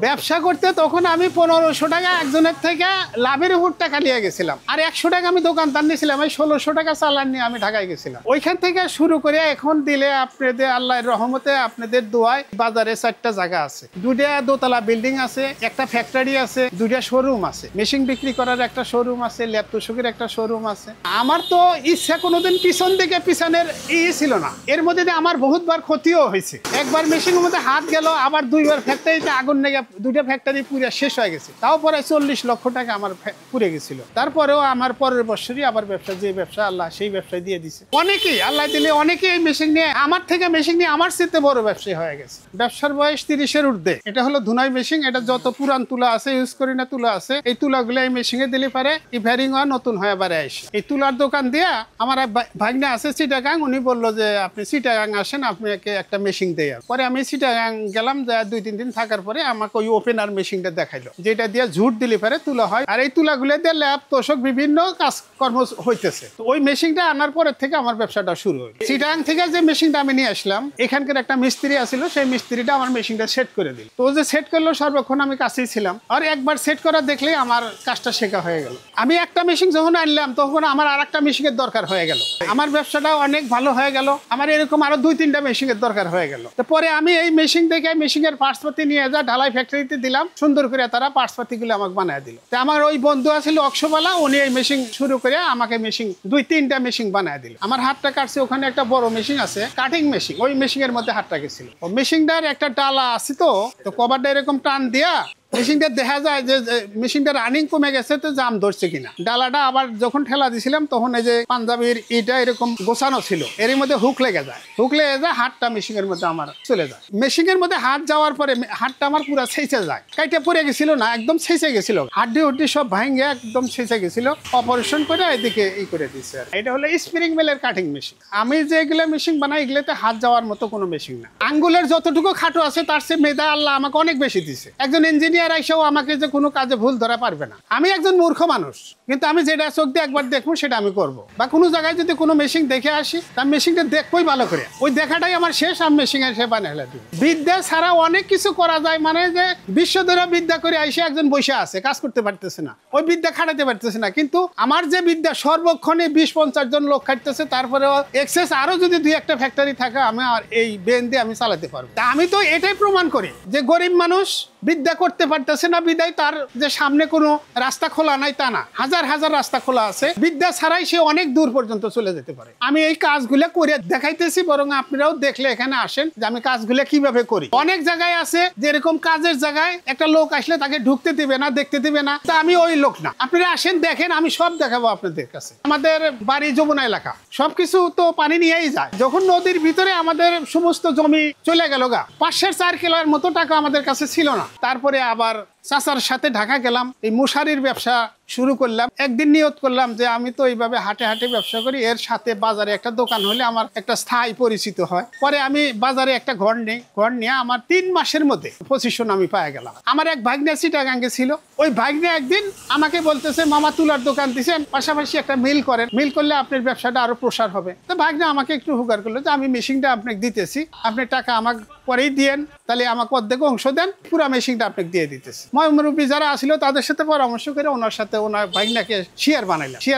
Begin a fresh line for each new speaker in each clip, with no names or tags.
ব্যবসা করতে তখন আমি 1500 টাকা একজনের থেকে লাভের উপর টাকা নিয়ে গেছিলাম, আর 100 টাকা আমি দোকানদার নিয়েছিলাম। এই 1600 টাকা চালান নিয়ে আমি ঢাকায় গেছিলাম। ওইখান থেকে শুরু করে এখন দিলে আপনাদের আল্লাহর রহমতে আপনাদের দোয়ায় বাজারে 4টা জায়গা আছে, 2টা দোতলা বিল্ডিং আছে, একটা ফ্যাক্টরি আছে, 2টা শোরুম আছে, মেশিন বিক্রি করার একটা শোরুম আছে, ল্যাপ তোষকের একটা শোরুম আছে। আমার তো ইচ্ছা কোনোদিন পিছনের ছিল না। এর মধ্যে আমার বহুতবার ক্ষতিও হয়েছে। একবার মেশিনের মধ্যে হাত গেল, আবার 2বার ফ্যাক্টরিতে আগুন লেগে 2টা ফ্যাক্টরি পুরো শেষ হয়ে গেছে। তাও পরে 40 লক্ষ টাকা আমার পুড়ে গেছিল। তারপরেও আমার পরের বছরই আবার যে ব্যবসা আল্লাহ সেই ব্যবসায় দিয়ে দিছে। অনেকেই আল্লাহ দিলে অনেকেই এই মেশিন নিয়ে আমার চেয়ে বড় ব্যবসায়ী হয়ে গেছে। ব্যবসার বয়স 30-এর ঊর্ধ্বে। এটা হলো ধুনাই মেশিন। এটা যত পুরান তুলা আছে, ইউজ করি না তুলা আছে, এই তুলাগুলো এই মেশিনে দিলে পারে ইভারিং হওয়া নতুন হয়ে বারে আসে। এই তুলার দোকান দিয়া আমার ভাগ্নে আছে চিটাগাং, উনি বললো যে আপনি চিটাগাং আসেন, আপনাকে একটা মেশিন দেয়। পরে আমি চিটাগাং গেলাম, যা 2-3 দিন থাকার পরে আমাকে ওই ওপেনার মেশিনটা দেখাইলো, যেটা দিয়ে ঝুট দিলে পারে তুলা হয়। আর এই তুলাগুলো দিয়ে ল্যাব তোষক বিভিন্ন কাজকর্ম হইতেছে। তো ওই মেশিনটা আনার পরের থেকে আমার ব্যবসাটা শুরু হয়। চিটাগাং থেকে যে মেশিনটা আমি নিয়ে আসলাম, এখানকার একটা মিস্ত্রি আছিল, সেই মিস্ত্রিটা আমার মেশিনটা সেট করে দিল। তো যে সেট করলো সর্বক্ষণ আমি কাছেই ছিলাম, আর একবার সেট করা দেখলেই আমার কাজটা শেখা হয়ে গেল। আমি একটা মেশিন যখন আনলাম তখন আমার আর একটা মেশিনের দরকার হয়ে গেল। আমার ব্যবসাটা অনেক ভালো হয়ে গেল। আমার এরকম আরো 2-3টা মেশিনের দরকার হয়ে গেল। তো পরে আমি এই মেশিন থেকে মেশিনের পার্টসপাতি নিয়ে যা ঢালাই ফ্যাক্টরিতে দিলাম, সুন্দর করে তারা পার্টসপাতিগুলো আমাকে বানিয়ে দিল। তো আমার ওই বন্ধু আছিল অক্ষবালা, উনি এই মেশিন শুরু করে আমাকে মেশিন 2-3টা মেশিন বানিয়ে দিল। আমার হাতটা কাটছে, ওখানে একটা বড় মেশিন আছে কাটিং মেশিন, ওই মেশিনের মধ্যে হাতটা গেছিল। ও মেশিনটার একটা ডালা আছে, তো কভারটা এরকম টান দিয়া মেশিনটা দেখা যায় যে মেশিনটা রানিং কমে গেছে, তো জাম ধরছে কিনা। ডালাটা আবার যখন ঠেলা দিছিলাম তখন এই যে পাঞ্জাবির এটা এরকম গোছানো ছিল, এর মধ্যে হুক লেগে যায়, হাতটা মেশিনের মধ্যে আমার চলে যায়। মেশিনের মধ্যে হাত যাওয়ার পরে হাতটা আমার পুরো ছেঁচে যায়, কাইটা পড়ে গেছিল না, একদম ছেঁচে গেছিল, হাড্ডি সব ভাঙে একদম ছেঁচে গেছিল। অপারেশন করে এদিকে ই করে দিচ্ছে। এটা হলো স্প্রিং মিলের কাটিং মেশিন। আমি যেগুলো মেশিন বানাই এগুলোতে হাত যাওয়ার মতো কোনো মেশিন না। আঙ্গুলের যতটুকু খাটো আছে তার চেয়ে মেধা আল্লাহ আমাকে অনেক বেশি দিছে। একজন ইঞ্জিনিয়ার আইসাও আমাকে যে কোনো কাজে ভুল ধরা পারবে না। আমি একজন মূর্খ মানুষ, কিন্তু আমি যেটা চোখ দিয়ে একবার দেখবো সেটা আমি করব। বা কোনো জায়গায় যদি কোনো মেশিন দেখে আসি, তার মেশিনটা দেখবোই ভালো করে, ওই দেখাটাই আমার শেষ। আমি মেশিনের সে বানিয়ে দিই। বিদ্যা ছাড়া অনেক কিছু করা যায়, মানে যে বিশ্ব ধরে বিদ্যা করে আইসে একজন বসে আছে, কাজ করতে পারতেছে না, ওই বিদ্যা খাটাতে পারতেছে না। কিন্তু আমার যে বিদ্যা সর্বক্ষণে 20-50 জন লোক খাটতেছে, তারপরেও এক্সেস আরো যদি 2-1টা ফ্যাক্টরি থাকে, আমি আর এই বেন দিয়ে আমি চালাতে পারবো। তা আমি তো এটাই প্রমাণ করি যে গরিব মানুষ বিদ্যা করতে পারতেছে না, বিদায় তার যে সামনে কোনো রাস্তা খোলা নাই তা না, হাজার হাজার রাস্তা খোলা আছে। বিদ্যা ছাড়াই সে অনেক দূর পর্যন্ত চলে যেতে পারে। আমি এই কাজগুলো করে দেখাইতেছি, বরং আপনারাও দেখলে এখানে আসেন যে আমি কাজগুলো কিভাবে করি। অনেক জায়গায় আছে যেরকম কাজের জায়গায় একটা লোক আসলে তাকে ঢুকতে দিবে না, দেখতে দিবে না, তা আমি ওই লোক না। আপনারা আসেন, দেখেন, আমি সব দেখাবো আপনাদের কাছে। আমাদের বাড়ি যমুনা এলাকা, সবকিছু তো পানি নিয়েই যায়। যখন নদীর ভিতরে আমাদের সমস্ত জমি চলে গেল গা, 5-4 কিলোর মতো টাকা আমাদের কাছে ছিল না। তারপরে আবার চাচার সাথে ঢাকা গেলাম, এই মশারির ব্যবসা শুরু করলাম। একদিন নিয়ত করলাম যে আমি তো এইভাবে হাটে হাটে ব্যবসা করি, এর সাথে বাজারে একটা দোকান হলে আমার একটা স্থায়ী পরিচিত হয়। পরে আমি বাজারে একটা ঘর নিই, ঘর নিয়ে আমার 3 মাসের মধ্যে পজিশন আমি পাই গেলাম। আমার এক ভাগ্নে চিটাগাঙ্গে ছিল, ওই ভাগ্নে একদিন আমাকে বলতেছে, মামা তুলার দোকান দিচ্ছেন, পাশাপাশি একটা মিল করেন, মিল করলে আপনার ব্যবসাটা আরো প্রসার হবে। তো ভাগ্নে আমাকে একটু হুকার করলো যে আমি মেশিনটা আপনাকে দিতেছি, আপনি টাকা আমাকে পরেই দিয়েন, তাহলে আমাকে অর্ধেক অংশ দেন, পুরো মেশিনটা আপনাকে দিয়ে দিতেছি। মুরব্বী যারা আসছিল তাদের সাথে পরামর্শ করে ওনার সাথে ওনার ভাগনাকে শেয়ার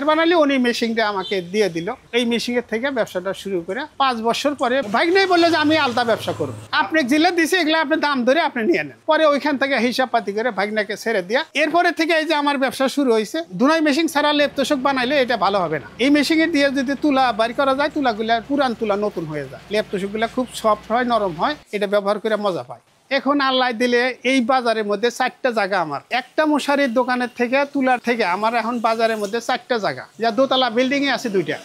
বানাইলে উনি মেশিনটা আমাকে দিয়ে দিল। এই মেশিনের থেকে ব্যবসাটা শুরু করে 5 বছর পরে ভাগনাই বললো যে আমি আলাদা ব্যবসা করবো, আপনি জিলে দিছে, এগুলো আপনি দাম ধরে আপনি নিয়ে নেন। পরে ওইখান থেকে হিসাব পাতি করে ভাগনাকে ছেড়ে দিয়া এরপরে থেকে এই যে আমার ব্যবসা শুরু হয়েছে। ধুনাই মেশিন ছাড়া লেপ তোষক বানাইলে এটা ভালো হবে না। এই মেশিনে দিয়ে যদি তুলা বাড়ি করা যায়, তুলাগুলা পুরান তুলা নতুন হয়ে যায়, লেপ তোষকগুলা খুব সফট হয়, নরম হয়, এটা ব্যবহার করে মজা পায়। এখন আল্লাহ দিলে এই বাজারের মধ্যে 4টা জায়গা আমার, একটা মশারির দোকানের থেকে তুলার থেকে আমার এখন বাজারের মধ্যে 4টা জায়গা, যা দোতলা বিল্ডিং এ আছে 2টা।